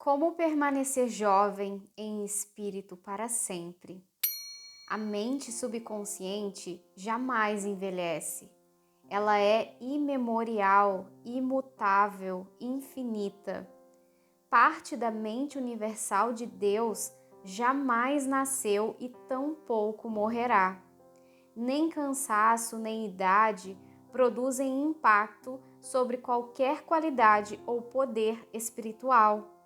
Como permanecer jovem em espírito para sempre? A mente subconsciente jamais envelhece. Ela é imemorial, imutável, infinita. Parte da mente universal de Deus jamais nasceu e tampouco morrerá. Nem cansaço nem idade produzem impacto sobre qualquer qualidade ou poder espiritual.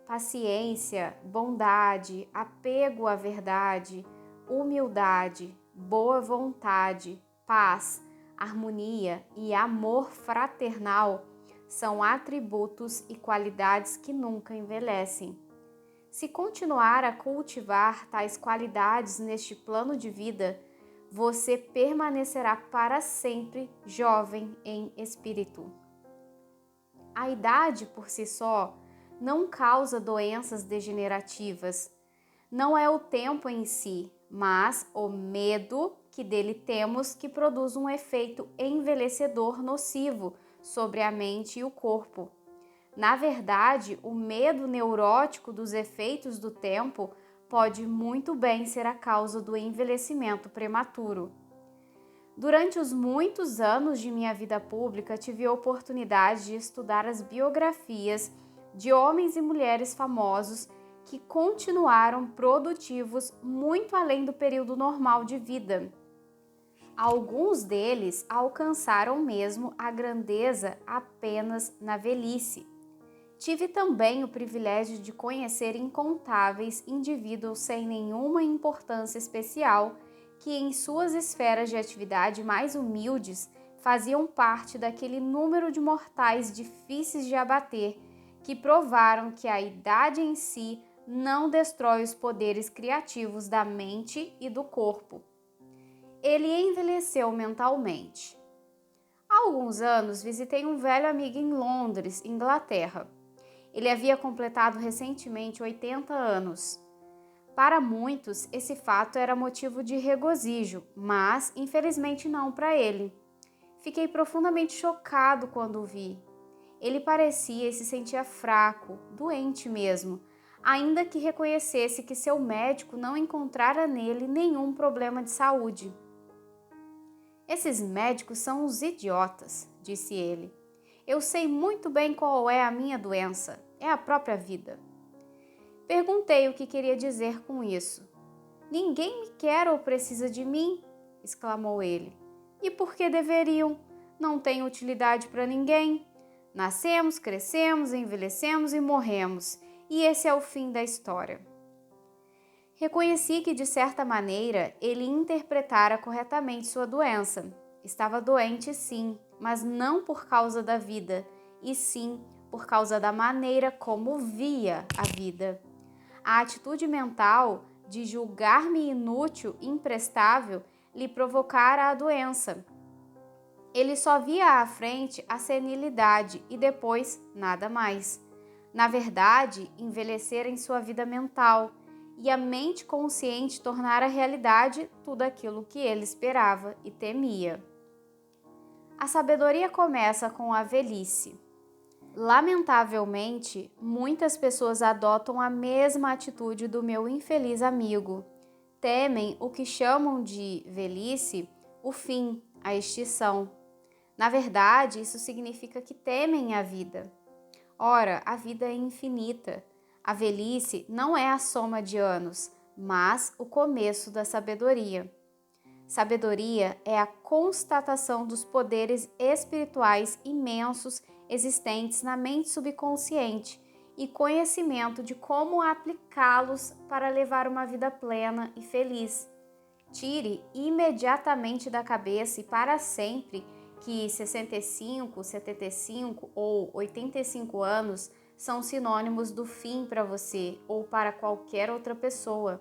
Paciência, bondade, apego à verdade, humildade, boa vontade, paz, harmonia e amor fraternal são atributos e qualidades que nunca envelhecem. Se continuar a cultivar tais qualidades neste plano de vida, você permanecerá para sempre jovem em espírito. A idade por si só não causa doenças degenerativas. Não é o tempo em si, mas o medo que dele temos que produz um efeito envelhecedor nocivo sobre a mente e o corpo. Na verdade, o medo neurótico dos efeitos do tempo pode muito bem ser a causa do envelhecimento prematuro. Durante os muitos anos de minha vida pública, tive a oportunidade de estudar as biografias de homens e mulheres famosos que continuaram produtivos muito além do período normal de vida. Alguns deles alcançaram mesmo a grandeza apenas na velhice. Tive também o privilégio de conhecer incontáveis indivíduos sem nenhuma importância especial que, em suas esferas de atividade mais humildes, faziam parte daquele número de mortais difíceis de abater, que provaram que a idade em si não destrói os poderes criativos da mente e do corpo. Ele envelheceu mentalmente. Há alguns anos visitei um velho amigo em Londres, Inglaterra. Ele havia completado recentemente 80 anos. Para muitos, esse fato era motivo de regozijo, mas infelizmente não para ele. Fiquei profundamente chocado quando o vi. Ele parecia e se sentia fraco, doente mesmo, ainda que reconhecesse que seu médico não encontrara nele nenhum problema de saúde. Esses médicos são os idiotas, disse ele. Eu sei muito bem qual é a minha doença, é a própria vida. Perguntei o que queria dizer com isso. Ninguém me quer ou precisa de mim, exclamou ele. E por que deveriam? Não tenho utilidade para ninguém. Nascemos, crescemos, envelhecemos e morremos, e esse é o fim da história. Reconheci que, de certa maneira, ele interpretara corretamente sua doença. Estava doente, sim, mas não por causa da vida, e sim por causa da maneira como via a vida. A atitude mental de julgar-me inútil e imprestável lhe provocara a doença. Ele só via à frente a senilidade e depois nada mais. Na verdade, envelhecera em sua vida mental, e a mente consciente tornara realidade tudo aquilo que ele esperava e temia. A sabedoria começa com a velhice. Lamentavelmente, muitas pessoas adotam a mesma atitude do meu infeliz amigo. Temem o que chamam de velhice, o fim, a extinção. Na verdade, isso significa que temem a vida. Ora, a vida é infinita. A velhice não é a soma de anos, mas o começo da sabedoria. Sabedoria é a constatação dos poderes espirituais imensos existentes na mente subconsciente e conhecimento de como aplicá-los para levar uma vida plena e feliz. Tire imediatamente da cabeça e para sempre que 65, 75 ou 85 anos são sinônimos do fim para você ou para qualquer outra pessoa.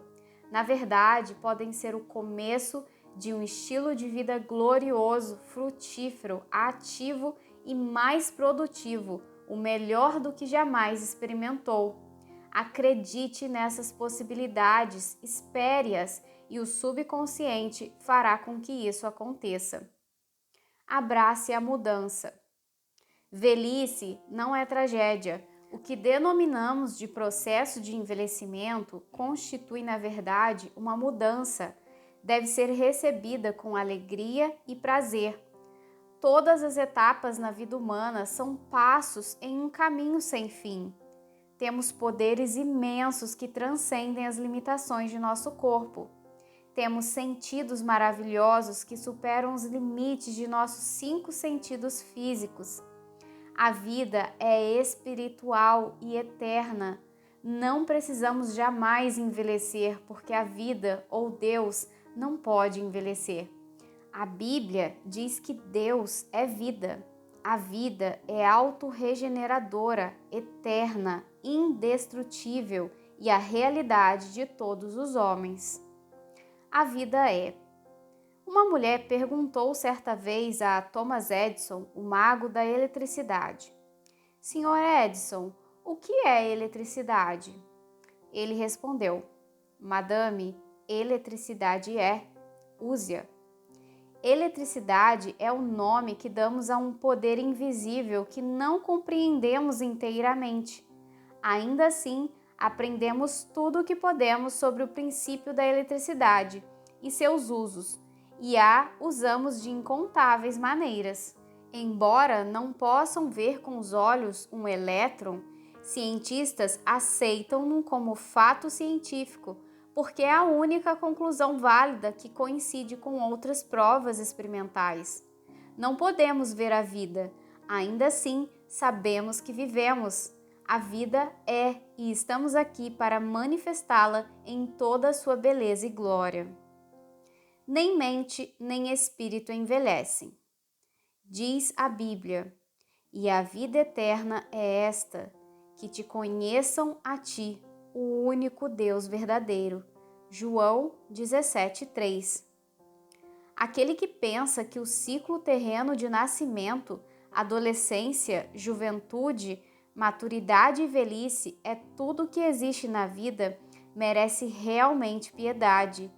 Na verdade, podem ser o começo de um estilo de vida glorioso, frutífero, ativo e mais produtivo, o melhor do que jamais experimentou. Acredite nessas possibilidades, espere-as e o subconsciente fará com que isso aconteça. Abrace a mudança. Velhice não é tragédia. O que denominamos de processo de envelhecimento constitui, na verdade, uma mudança. Deve ser recebida com alegria e prazer. Todas as etapas na vida humana são passos em um caminho sem fim. Temos poderes imensos que transcendem as limitações de nosso corpo. Temos sentidos maravilhosos que superam os limites de nossos 5 sentidos físicos. A vida é espiritual e eterna. Não precisamos jamais envelhecer, porque a vida ou Deus não pode envelhecer. A Bíblia diz que Deus é vida. A vida é autorregeneradora, eterna, indestrutível e a realidade de todos os homens. A vida é. Uma mulher perguntou certa vez a Thomas Edison, o mago da eletricidade: Senhor Edison, o que é eletricidade? Ele respondeu: Madame, eletricidade é, use-a. Eletricidade é o nome que damos a um poder invisível que não compreendemos inteiramente. Ainda assim, aprendemos tudo o que podemos sobre o princípio da eletricidade e seus usos, e a usamos de incontáveis maneiras. Embora não possam ver com os olhos um elétron, cientistas aceitam-no como fato científico, porque é a única conclusão válida que coincide com outras provas experimentais. Não podemos ver a vida, ainda assim sabemos que vivemos. A vida é e estamos aqui para manifestá-la em toda a sua beleza e glória. Nem mente nem espírito envelhecem. Diz a Bíblia: e a vida eterna é esta, que te conheçam a ti, o único Deus verdadeiro. João 17:3. Aquele que pensa que o ciclo terreno de nascimento, adolescência, juventude, maturidade e velhice é tudo o que existe na vida, merece realmente piedade.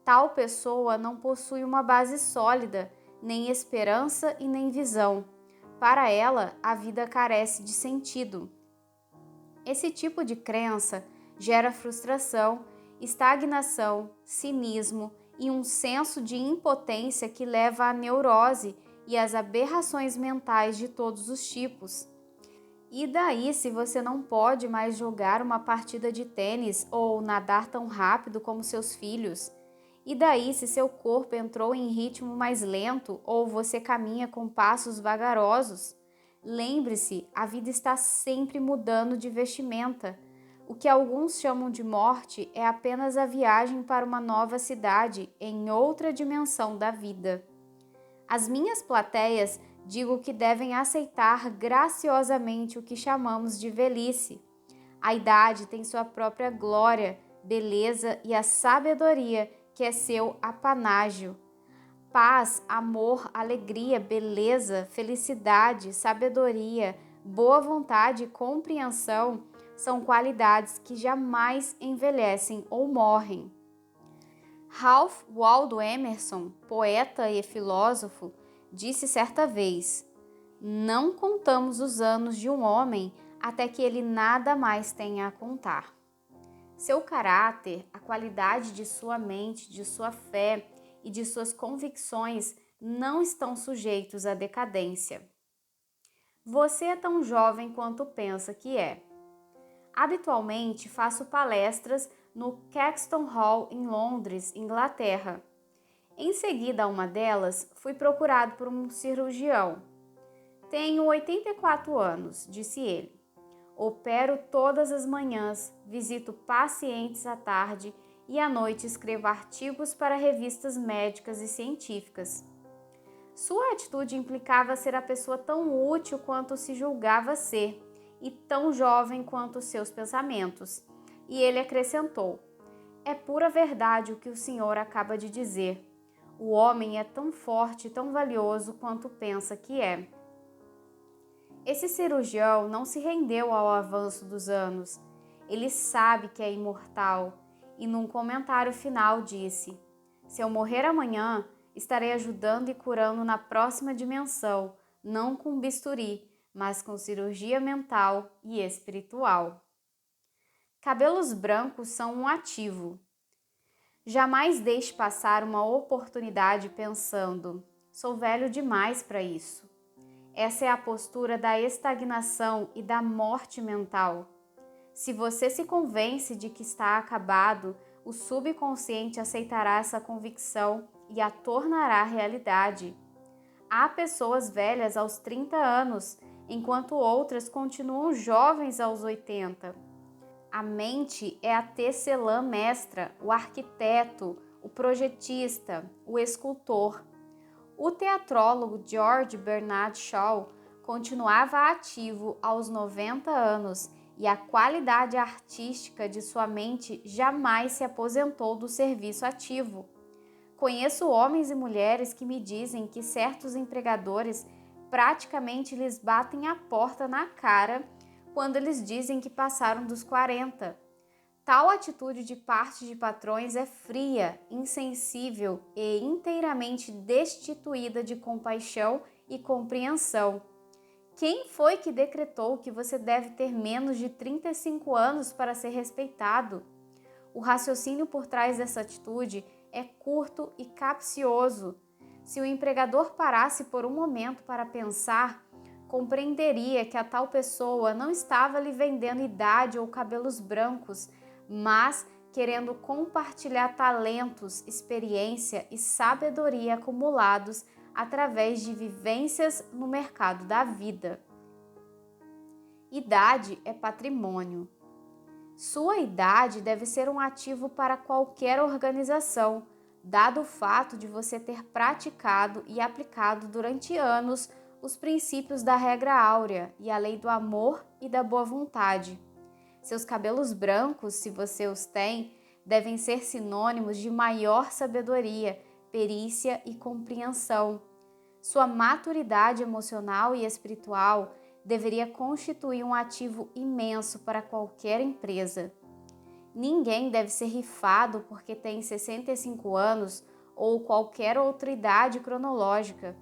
Tal pessoa não possui uma base sólida, nem esperança e nem visão. Para ela, a vida carece de sentido. Esse tipo de crença gera frustração, estagnação, cinismo e um senso de impotência que leva à neurose e às aberrações mentais de todos os tipos. E daí se você não pode mais jogar uma partida de tênis ou nadar tão rápido como seus filhos? E daí se seu corpo entrou em ritmo mais lento ou você caminha com passos vagarosos? Lembre-se, a vida está sempre mudando de vestimenta. O que alguns chamam de morte é apenas a viagem para uma nova cidade em outra dimensão da vida. Às minhas plateias, digo que devem aceitar graciosamente o que chamamos de velhice. A idade tem sua própria glória, beleza e a sabedoria, que é seu apanágio. Paz, amor, alegria, beleza, felicidade, sabedoria, boa vontade e compreensão são qualidades que jamais envelhecem ou morrem. Ralph Waldo Emerson, poeta e filósofo, disse certa vez: não contamos os anos de um homem até que ele nada mais tenha a contar. Seu caráter, a qualidade de sua mente, de sua fé e de suas convicções não estão sujeitos à decadência. Você é tão jovem quanto pensa que é. Habitualmente faço palestras no Caxton Hall em Londres, Inglaterra. Em seguida a uma delas, fui procurado por um cirurgião. Tenho 84 anos, disse ele. Opero todas as manhãs, visito pacientes à tarde e à noite escrevo artigos para revistas médicas e científicas. Sua atitude implicava ser a pessoa tão útil quanto se julgava ser e tão jovem quanto seus pensamentos. E ele acrescentou: é pura verdade o que o senhor acaba de dizer. O homem é tão forte e tão valioso quanto pensa que é. Esse cirurgião não se rendeu ao avanço dos anos. Ele sabe que é imortal e num comentário final disse: se eu morrer amanhã, estarei ajudando e curando na próxima dimensão, não com bisturi, mas com cirurgia mental e espiritual. Cabelos brancos são um ativo. Jamais deixe passar uma oportunidade pensando: sou velho demais para isso. Essa é a postura da estagnação e da morte mental. Se você se convence de que está acabado, o subconsciente aceitará essa convicção e a tornará realidade. Há pessoas velhas aos 30 anos, enquanto outras continuam jovens aos 80. A mente é a tecelã mestra, o arquiteto, o projetista, o escultor. O teatrólogo George Bernard Shaw continuava ativo aos 90 anos e a qualidade artística de sua mente jamais se aposentou do serviço ativo. Conheço homens e mulheres que me dizem que certos empregadores praticamente lhes batem a porta na cara quando eles dizem que passaram dos 40. Tal atitude de parte de patrões é fria, insensível e inteiramente destituída de compaixão e compreensão. Quem foi que decretou que você deve ter menos de 35 anos para ser respeitado? O raciocínio por trás dessa atitude é curto e capcioso. Se o empregador parasse por um momento para pensar, compreenderia que a tal pessoa não estava lhe vendendo idade ou cabelos brancos, mas querendo compartilhar talentos, experiência e sabedoria acumulados através de vivências no mercado da vida. Idade é patrimônio. Sua idade deve ser um ativo para qualquer organização, dado o fato de você ter praticado e aplicado durante anos os princípios da regra áurea e a lei do amor e da boa vontade. Seus cabelos brancos, se você os tem, devem ser sinônimos de maior sabedoria, perícia e compreensão. Sua maturidade emocional e espiritual deveria constituir um ativo imenso para qualquer empresa. Ninguém deve ser rifado porque tem 65 anos ou qualquer outra idade cronológica.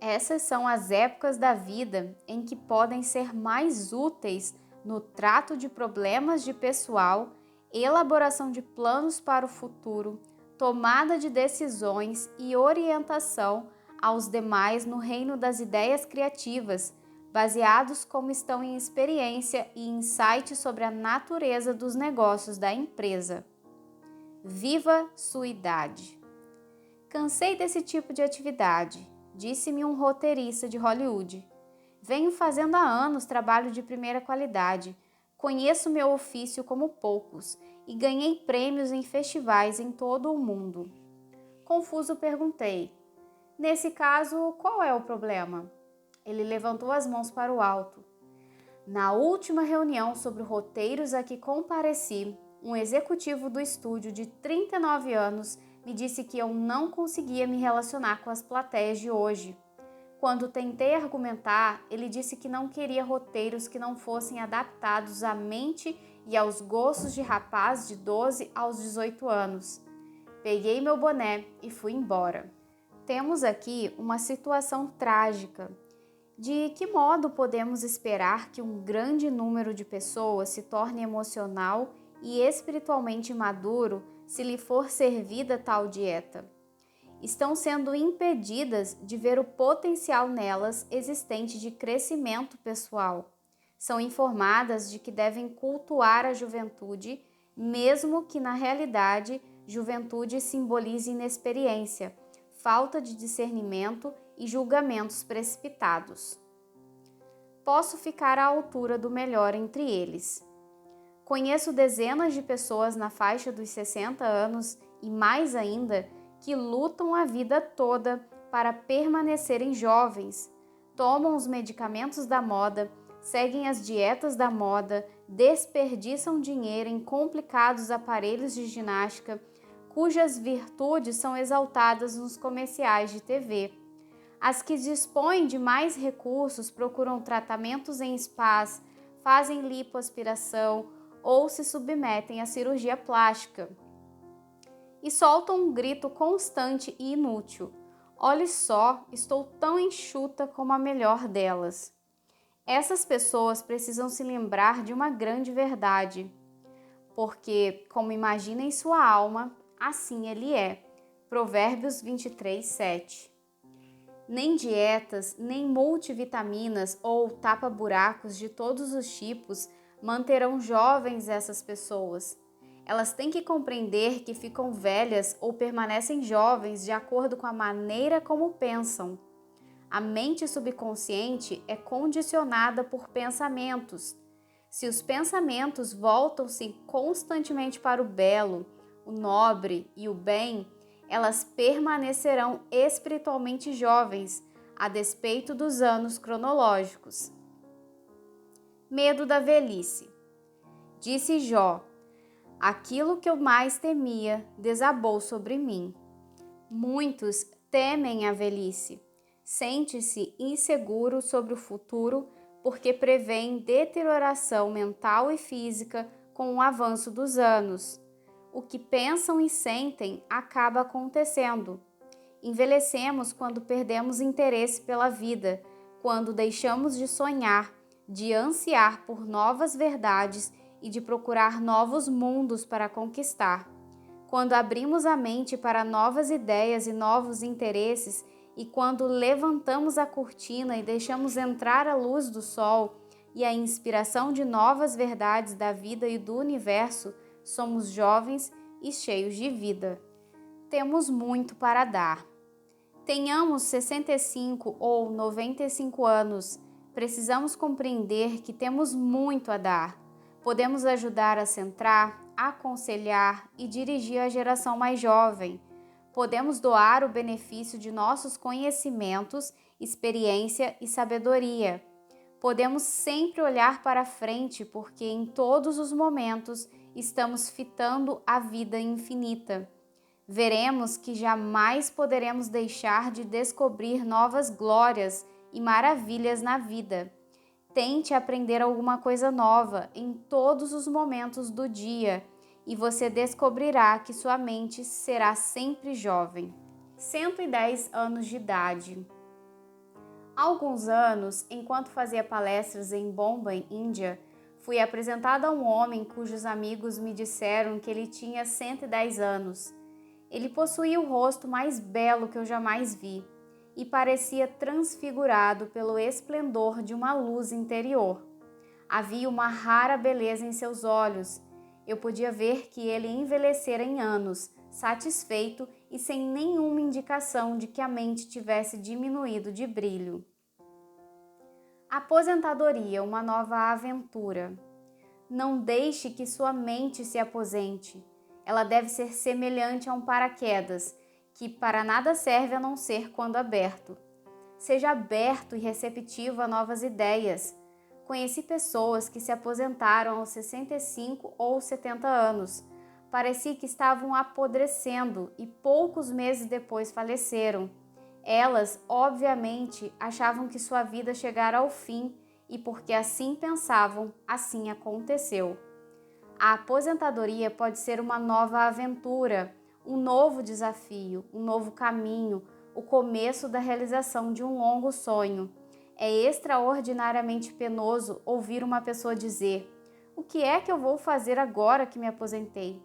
Essas são as épocas da vida em que podem ser mais úteis no trato de problemas de pessoal, elaboração de planos para o futuro, tomada de decisões e orientação aos demais no reino das ideias criativas, baseados como estão em experiência e insight sobre a natureza dos negócios da empresa. Viva sua idade! Cansei desse tipo de atividade, disse-me um roteirista de Hollywood. Venho fazendo há anos trabalho de primeira qualidade, conheço meu ofício como poucos e ganhei prêmios em festivais em todo o mundo. Confuso perguntei, nesse caso, qual é o problema? Ele levantou as mãos para o alto. Na última reunião sobre roteiros a que compareci, um executivo do estúdio de 39 anos me disse que eu não conseguia me relacionar com as plateias de hoje. Quando tentei argumentar, ele disse que não queria roteiros que não fossem adaptados à mente e aos gostos de rapaz de 12 aos 18 anos. Peguei meu boné e fui embora. Temos aqui uma situação trágica. De que modo podemos esperar que um grande número de pessoas se torne emocional e espiritualmente maduro se lhe for servida tal dieta? Estão sendo impedidas de ver o potencial nelas existente de crescimento pessoal. São informadas de que devem cultuar a juventude, mesmo que na realidade juventude simbolize inexperiência, falta de discernimento e julgamentos precipitados. Posso ficar à altura do melhor entre eles. Conheço dezenas de pessoas na faixa dos 60 anos e mais ainda que lutam a vida toda para permanecerem jovens, tomam os medicamentos da moda, seguem as dietas da moda, desperdiçam dinheiro em complicados aparelhos de ginástica, cujas virtudes são exaltadas nos comerciais de TV. As que dispõem de mais recursos procuram tratamentos em spas, fazem lipoaspiração ou se submetem à cirurgia plástica. E soltam um grito constante e inútil. Olhe só, estou tão enxuta como a melhor delas. Essas pessoas precisam se lembrar de uma grande verdade, porque, como imagina em sua alma, assim ele é. Provérbios 23, 7. Nem dietas, nem multivitaminas ou tapa-buracos de todos os tipos manterão jovens essas pessoas. Elas têm que compreender que ficam velhas ou permanecem jovens de acordo com a maneira como pensam. A mente subconsciente é condicionada por pensamentos. Se os pensamentos voltam-se constantemente para o belo, o nobre e o bem, elas permanecerão espiritualmente jovens, a despeito dos anos cronológicos. Medo da velhice. Disse Jó: aquilo que eu mais temia desabou sobre mim. Muitos temem a velhice. Sente-se inseguro sobre o futuro porque prevêem deterioração mental e física com o avanço dos anos. O que pensam e sentem acaba acontecendo. Envelhecemos quando perdemos interesse pela vida, quando deixamos de sonhar, de ansiar por novas verdades e de procurar novos mundos para conquistar. Quando abrimos a mente para novas ideias e novos interesses, e quando levantamos a cortina e deixamos entrar a luz do sol e a inspiração de novas verdades da vida e do universo, somos jovens e cheios de vida. Temos muito para dar. Tenhamos 65 ou 95 anos, precisamos compreender que temos muito a dar. Podemos ajudar a centrar, aconselhar e dirigir a geração mais jovem. Podemos doar o benefício de nossos conhecimentos, experiência e sabedoria. Podemos sempre olhar para frente porque em todos os momentos estamos fitando a vida infinita. Veremos que jamais poderemos deixar de descobrir novas glórias e maravilhas na vida. Tente aprender alguma coisa nova em todos os momentos do dia e você descobrirá que sua mente será sempre jovem. 110 anos de idade. Há alguns anos, enquanto fazia palestras em Bombay, Índia, fui apresentada a um homem cujos amigos me disseram que ele tinha 110 anos. Ele possuía o rosto mais belo que eu jamais vi e parecia transfigurado pelo esplendor de uma luz interior. Havia uma rara beleza em seus olhos. Eu podia ver que ele envelhecera em anos, satisfeito e sem nenhuma indicação de que a mente tivesse diminuído de brilho. Aposentadoria, uma nova aventura. Não deixe que sua mente se aposente. Ela deve ser semelhante a um paraquedas, que para nada serve a não ser quando aberto. Seja aberto e receptivo a novas ideias. Conheci pessoas que se aposentaram aos 65 ou 70 anos. Parecia que estavam apodrecendo e poucos meses depois faleceram. Elas, obviamente, achavam que sua vida chegara ao fim e porque assim pensavam, assim aconteceu. A aposentadoria pode ser uma nova aventura, um novo desafio, um novo caminho, o começo da realização de um longo sonho. É extraordinariamente penoso ouvir uma pessoa dizer: "O que é que eu vou fazer agora que me aposentei?"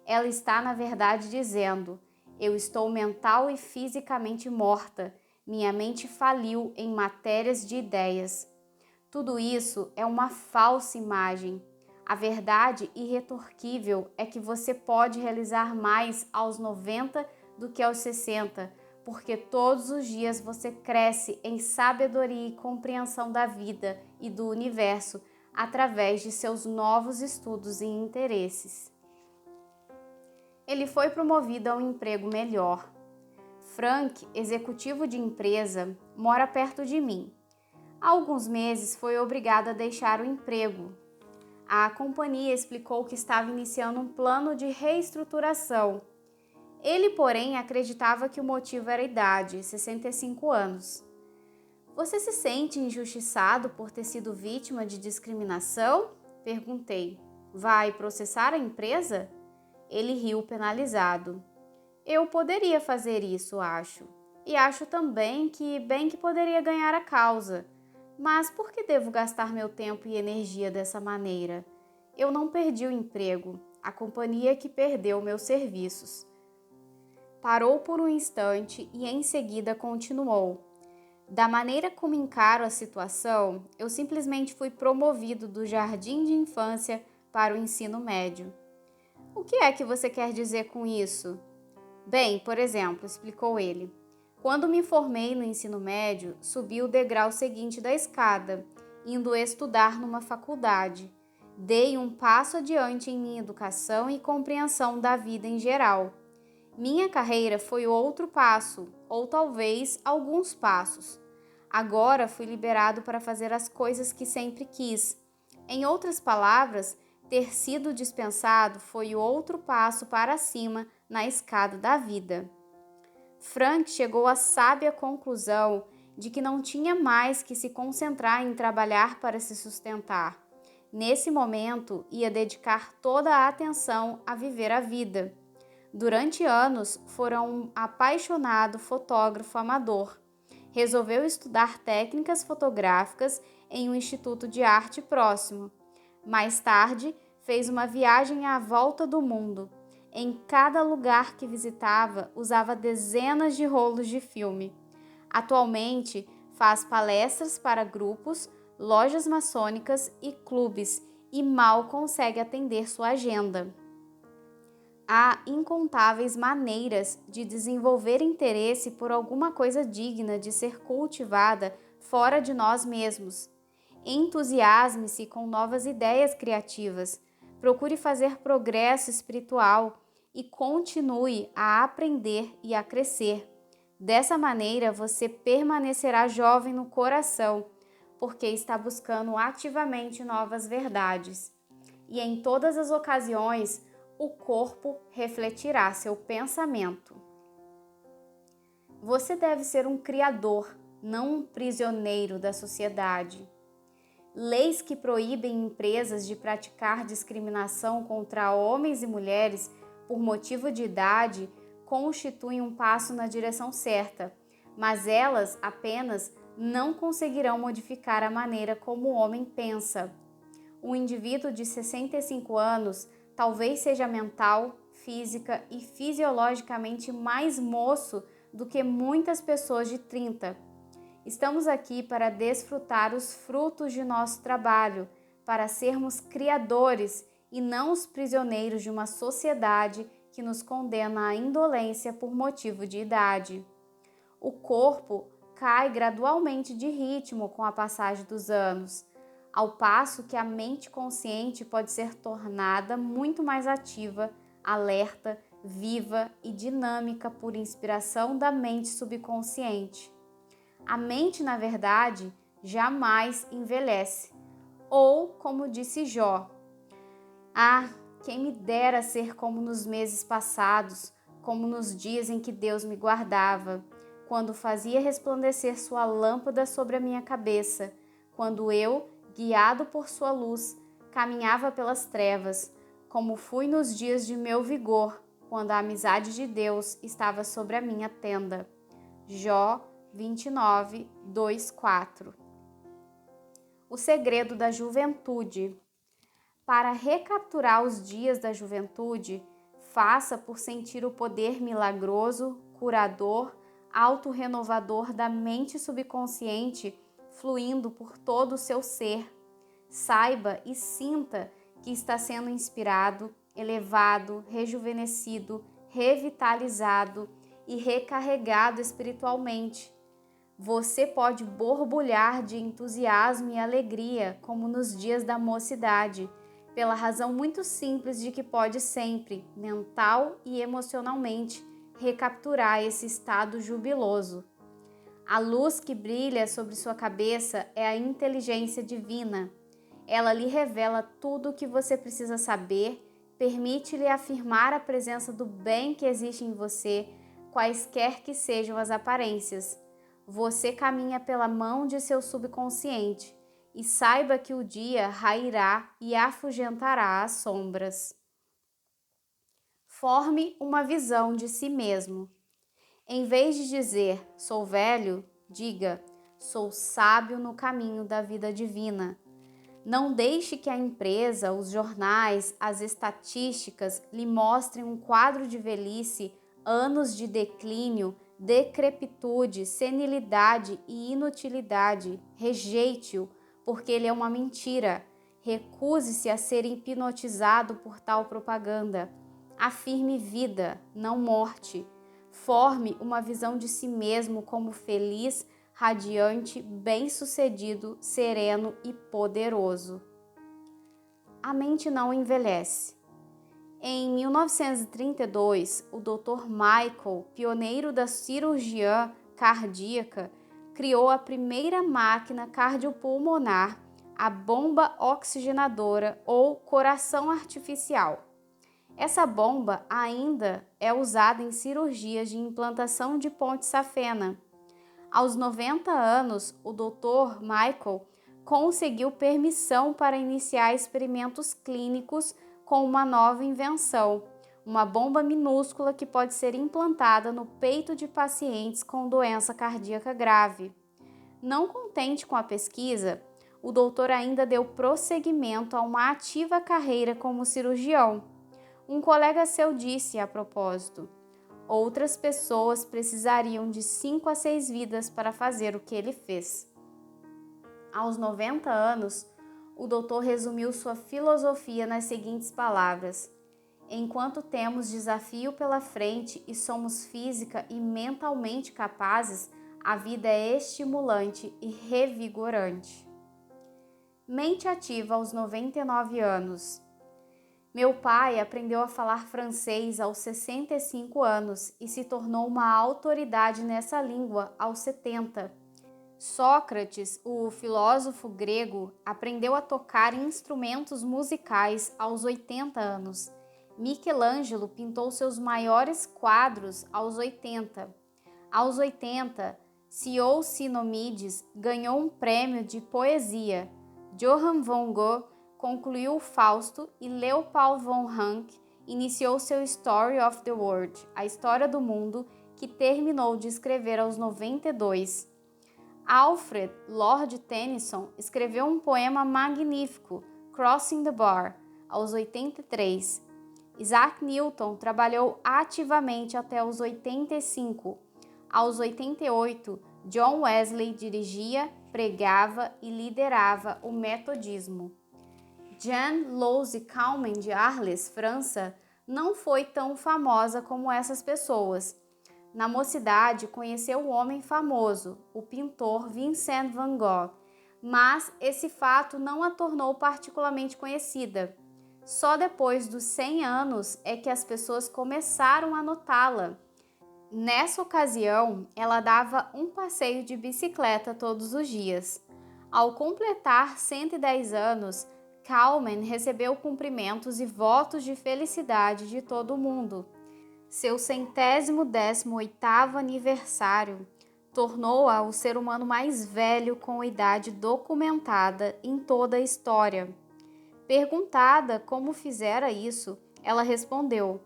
Ela está, na verdade, dizendo: "Eu estou mental e fisicamente morta. Minha mente faliu em matérias de ideias." Tudo isso é uma falsa imagem. A verdade irretorquível é que você pode realizar mais aos 90 do que aos 60, porque todos os dias você cresce em sabedoria e compreensão da vida e do universo através de seus novos estudos e interesses. Ele foi promovido a um emprego melhor. Frank, executivo de empresa, mora perto de mim. Há alguns meses foi obrigado a deixar o emprego. A companhia explicou que estava iniciando um plano de reestruturação. Ele, porém, acreditava que o motivo era a idade, 65 anos. "Você se sente injustiçado por ter sido vítima de discriminação?" Perguntei. "Vai processar a empresa?" Ele riu penalizado. "Eu poderia fazer isso, acho. E acho também que bem que poderia ganhar a causa. Mas por que devo gastar meu tempo e energia dessa maneira? Eu não perdi o emprego, a companhia que perdeu meus serviços. Parou por um instante e em seguida continuou. Da maneira como encaro a situação, eu simplesmente fui promovido do jardim de infância para o ensino médio. O que é que você quer dizer com isso? Bem, por exemplo, explicou ele. Quando me formei no ensino médio, subi o degrau seguinte da escada, indo estudar numa faculdade. Dei um passo adiante em minha educação e compreensão da vida em geral. Minha carreira foi outro passo, ou talvez alguns passos. Agora fui liberado para fazer as coisas que sempre quis. Em outras palavras, ter sido dispensado foi outro passo para cima na escada da vida. Frank chegou à sábia conclusão de que não tinha mais que se concentrar em trabalhar para se sustentar. Nesse momento, ia dedicar toda a atenção a viver a vida. Durante anos, fora um apaixonado fotógrafo amador. Resolveu estudar técnicas fotográficas em um instituto de arte próximo. Mais tarde, fez uma viagem à volta do mundo. Em cada lugar que visitava, usava dezenas de rolos de filme. Atualmente, faz palestras para grupos, lojas maçônicas e clubes e mal consegue atender sua agenda. Há incontáveis maneiras de desenvolver interesse por alguma coisa digna de ser cultivada fora de nós mesmos. Entusiasme-se com novas ideias criativas, procure fazer progresso espiritual e continue a aprender e a crescer. Dessa maneira, você permanecerá jovem no coração, porque está buscando ativamente novas verdades. E em todas as ocasiões, o corpo refletirá seu pensamento. Você deve ser um criador, não um prisioneiro da sociedade. Leis que proíbem empresas de praticar discriminação contra homens e mulheres por motivo de idade constituem um passo na direção certa, mas elas apenas não conseguirão modificar a maneira como o homem pensa. Um indivíduo de 65 anos talvez seja mental, física e fisiologicamente mais moço do que muitas pessoas de 30. Estamos aqui para desfrutar os frutos de nosso trabalho, para sermos criadores e não os prisioneiros de uma sociedade que nos condena à indolência por motivo de idade. O corpo cai gradualmente de ritmo com a passagem dos anos, ao passo que a mente consciente pode ser tornada muito mais ativa, alerta, viva e dinâmica por inspiração da mente subconsciente. A mente, na verdade, jamais envelhece. Ou, como disse Jó, quem me dera ser como nos meses passados, como nos dias em que Deus me guardava, quando fazia resplandecer sua lâmpada sobre a minha cabeça, quando eu, guiado por sua luz, caminhava pelas trevas, como fui nos dias de meu vigor, quando a amizade de Deus estava sobre a minha tenda. Jó 29, 2, 4. O segredo da juventude. Para recapturar os dias da juventude, faça por sentir o poder milagroso, curador, autorrenovador da mente subconsciente fluindo por todo o seu ser. Saiba e sinta que está sendo inspirado, elevado, rejuvenescido, revitalizado e recarregado espiritualmente. Você pode borbulhar de entusiasmo e alegria, como nos dias da mocidade, pela razão muito simples de que pode sempre, mental e emocionalmente, recapturar esse estado jubiloso. A luz que brilha sobre sua cabeça é a inteligência divina. Ela lhe revela tudo o que você precisa saber, permite-lhe afirmar a presença do bem que existe em você, quaisquer que sejam as aparências. Você caminha pela mão de seu subconsciente e saiba que o dia rairá e afugentará as sombras. Forme uma visão de si mesmo. Em vez de dizer, sou velho, diga, Sou sábio no caminho da vida divina. Não deixe que a empresa, os jornais, as estatísticas lhe mostrem um quadro de velhice, anos de declínio, decrepitude, senilidade e inutilidade. Rejeite-o, porque ele é uma mentira. Recuse-se a ser hipnotizado por tal propaganda. Afirme vida, não morte. Forme uma visão de si mesmo como feliz, radiante, bem-sucedido, sereno e poderoso. A mente não envelhece. Em 1932, o Dr. Michael, pioneiro da cirurgia cardíaca, criou a primeira máquina cardiopulmonar, a bomba oxigenadora ou coração artificial. Essa bomba ainda é usada em cirurgias de implantação de ponte safena. Aos 90 anos, o Dr. Michael conseguiu permissão para iniciar experimentos clínicos com uma nova invenção, uma bomba minúscula que pode ser implantada no peito de pacientes com doença cardíaca grave. Não contente com a pesquisa, o doutor ainda deu prosseguimento a uma ativa carreira como cirurgião. Um colega seu disse a propósito: outras pessoas precisariam de 5 a 6 vidas para fazer o que ele fez. Aos 90 anos, o doutor resumiu sua filosofia nas seguintes palavras: enquanto temos desafio pela frente e somos física e mentalmente capazes, a vida é estimulante e revigorante. Mente ativa aos 99 anos. Meu pai aprendeu a falar francês aos 65 anos e se tornou uma autoridade nessa língua aos 70. Sócrates, o filósofo grego, aprendeu a tocar instrumentos musicais aos 80 anos. Michelangelo pintou seus maiores quadros aos 80. Aos 80, C.O. Sinomides ganhou um prêmio de poesia. Johann von Goethe concluiu o Fausto e Leopold von Ranke iniciou seu Story of the World, a história do mundo, que terminou de escrever aos 92. Alfred Lord Tennyson escreveu um poema magnífico, Crossing the Bar, aos 83. Isaac Newton trabalhou ativamente até os 85. Aos 88, John Wesley dirigia, pregava e liderava o metodismo. Jeanne Louise Calment de Arles, França, não foi tão famosa como essas pessoas. Na mocidade, conheceu o homem famoso, o pintor Vincent van Gogh, mas esse fato não a tornou particularmente conhecida. Só depois dos 100 anos é que as pessoas começaram a notá-la. Nessa ocasião, ela dava um passeio de bicicleta todos os dias. Ao completar 110 anos, Calment recebeu cumprimentos e votos de felicidade de todo o mundo. Seu 118º aniversário tornou-a o ser humano mais velho com idade documentada em toda a história. Perguntada como fizera isso, ela respondeu: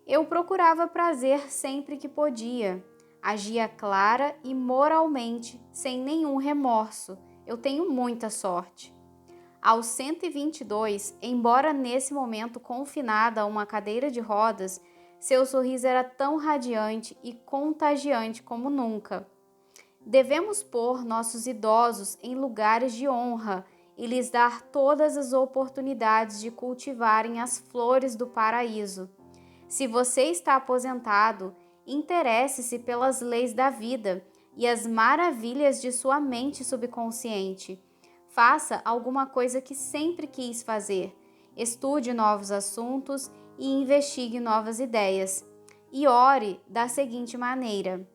eu procurava prazer sempre que podia. Agia clara e moralmente, sem nenhum remorso. Eu tenho muita sorte. Aos 122, embora nesse momento confinada a uma cadeira de rodas, seu sorriso era tão radiante e contagiante como nunca. Devemos pôr nossos idosos em lugares de honra e lhes dar todas as oportunidades de cultivarem as flores do paraíso. Se você está aposentado, interesse-se pelas leis da vida e as maravilhas de sua mente subconsciente. Faça alguma coisa que sempre quis fazer. Estude novos assuntos e investigue novas ideias. E ore da seguinte maneira: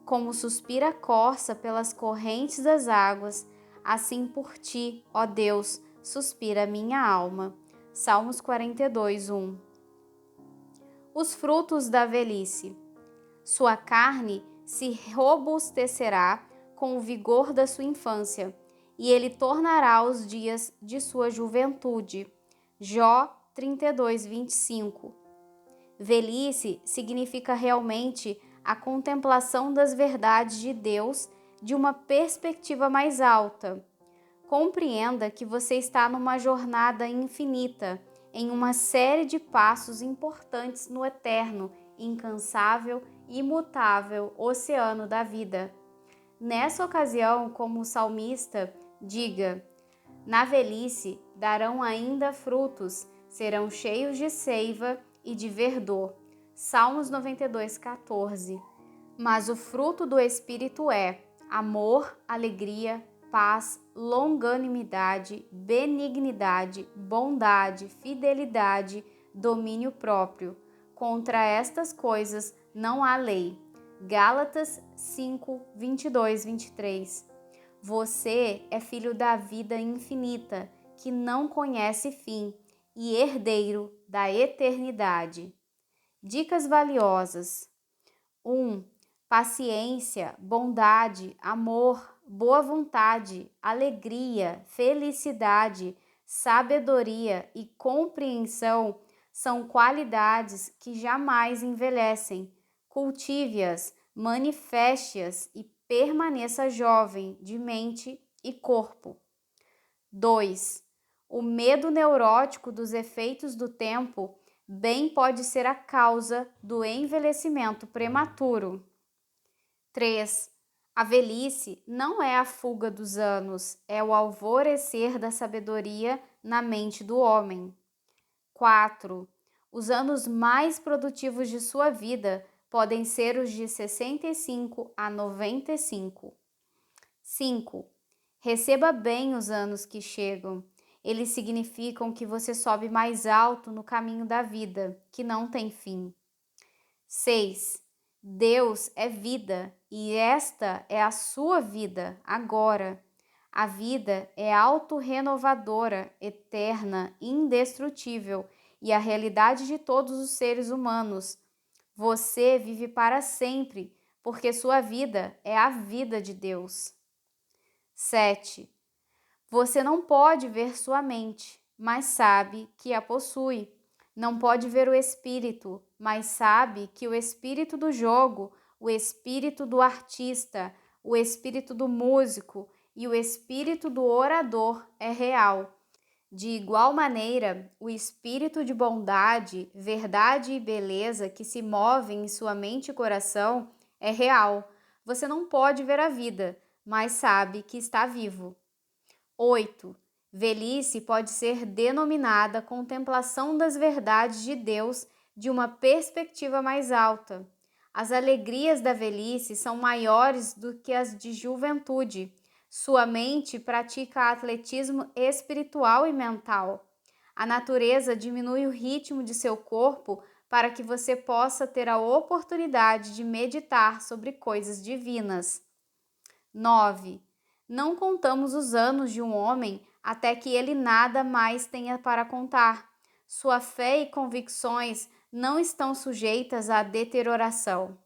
como suspira a corça pelas correntes das águas, assim por ti, ó Deus, suspira a minha alma. Salmos 42, 1. Os frutos da velhice. Sua carne se robustecerá com o vigor da sua infância, e ele tornará os dias de sua juventude. Jó 32, 25. Velhice significa realmente a contemplação das verdades de Deus de uma perspectiva mais alta. Compreenda que você está numa jornada infinita, em uma série de passos importantes no eterno, incansável e imutável oceano da vida. Nessa ocasião, como o salmista, diga: na velhice darão ainda frutos, serão cheios de seiva e de verdor. Salmos 92:14. Mas o fruto do Espírito é amor, alegria, paz, longanimidade, benignidade, bondade, fidelidade, domínio próprio. Contra estas coisas não há lei. Gálatas 5, 22, 23. Você é filho da vida infinita, que não conhece fim, e herdeiro da eternidade. Dicas valiosas. 1. Paciência, bondade, amor, boa vontade, alegria, felicidade, sabedoria e compreensão são qualidades que jamais envelhecem. Cultive-as, manifeste-as e permaneça jovem de mente e corpo. 2. O medo neurótico dos efeitos do tempo bem pode ser a causa do envelhecimento prematuro. 3. A velhice não é a fuga dos anos, é o alvorecer da sabedoria na mente do homem. 4. Os anos mais produtivos de sua vida podem ser os de 65 a 95. 5. Receba bem os anos que chegam. Eles significam que você sobe mais alto no caminho da vida, que não tem fim. 6. Deus é vida e esta é a sua vida agora. A vida é autorrenovadora, eterna, indestrutível e a realidade de todos os seres humanos. Você vive para sempre, porque sua vida é a vida de Deus. 7. Você não pode ver sua mente, mas sabe que a possui. Não pode ver o espírito, mas sabe que o espírito do jogo, o espírito do artista, o espírito do músico e o espírito do orador é real. De igual maneira, o espírito de bondade, verdade e beleza que se move em sua mente e coração é real. Você não pode ver a vida, mas sabe que está vivo. 8. Velhice pode ser denominada contemplação das verdades de Deus de uma perspectiva mais alta. As alegrias da velhice são maiores do que as de juventude. Sua mente pratica atletismo espiritual e mental. A natureza diminui o ritmo de seu corpo para que você possa ter a oportunidade de meditar sobre coisas divinas. 9. Não contamos os anos de um homem até que ele nada mais tenha para contar. Sua fé e convicções não estão sujeitas à deterioração.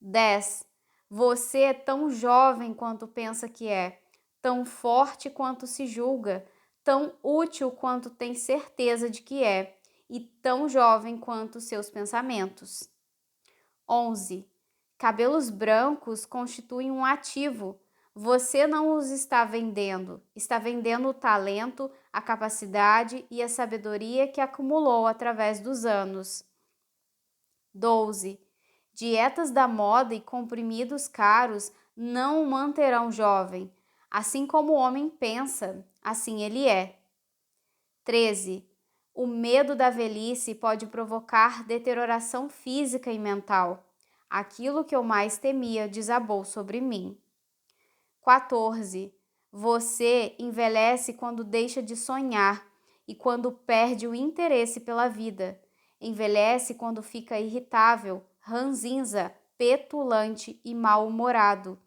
10. Você é tão jovem quanto pensa que é, tão forte quanto se julga, tão útil quanto tem certeza de que é, e tão jovem quanto seus pensamentos. 11. Cabelos brancos constituem um ativo. Você não os está vendendo o talento, a capacidade e a sabedoria que acumulou através dos anos. 12. Dietas da moda e comprimidos caros não o manterão jovem. Assim como o homem pensa, assim ele é. 13. O medo da velhice pode provocar deterioração física e mental. Aquilo que eu mais temia desabou sobre mim. 14. Você envelhece quando deixa de sonhar e quando perde o interesse pela vida. Envelhece quando fica irritável, ranzinza, petulante e mal-humorado.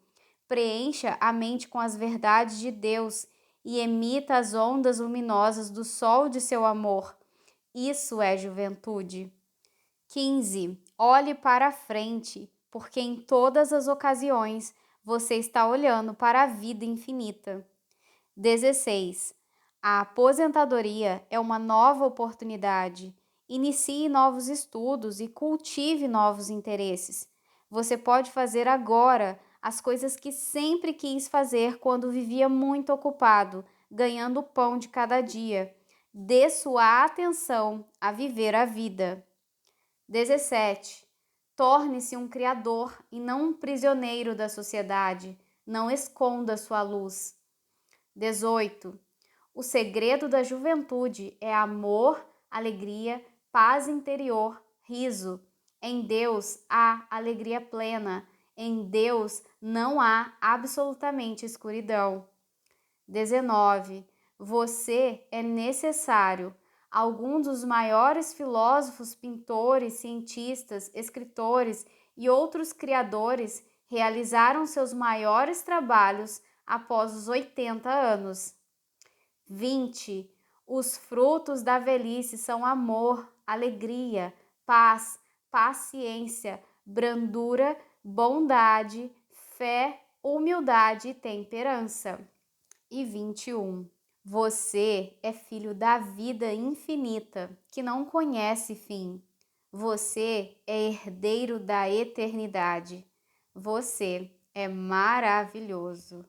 Preencha a mente com as verdades de Deus e emita as ondas luminosas do sol de seu amor. Isso é juventude. 15. Olhe para a frente, porque em todas as ocasiões você está olhando para a vida infinita. 16. A aposentadoria é uma nova oportunidade. Inicie novos estudos e cultive novos interesses. Você pode fazer agora as coisas que sempre quis fazer quando vivia muito ocupado, ganhando o pão de cada dia. Dê sua atenção a viver a vida. 17. Torne-se um criador e não um prisioneiro da sociedade. Não esconda sua luz. 18. O segredo da juventude é amor, alegria, paz interior, riso. Em Deus há alegria plena. Em Deus não há absolutamente escuridão. 19. Você é necessário. Alguns dos maiores filósofos, pintores, cientistas, escritores e outros criadores realizaram seus maiores trabalhos após os 80 anos. 20. Os frutos da velhice são amor, alegria, paz, paciência, brandura, bondade, fé, humildade e temperança. E 21. Você é filho da vida infinita, que não conhece fim. Você é herdeiro da eternidade. Você é maravilhoso.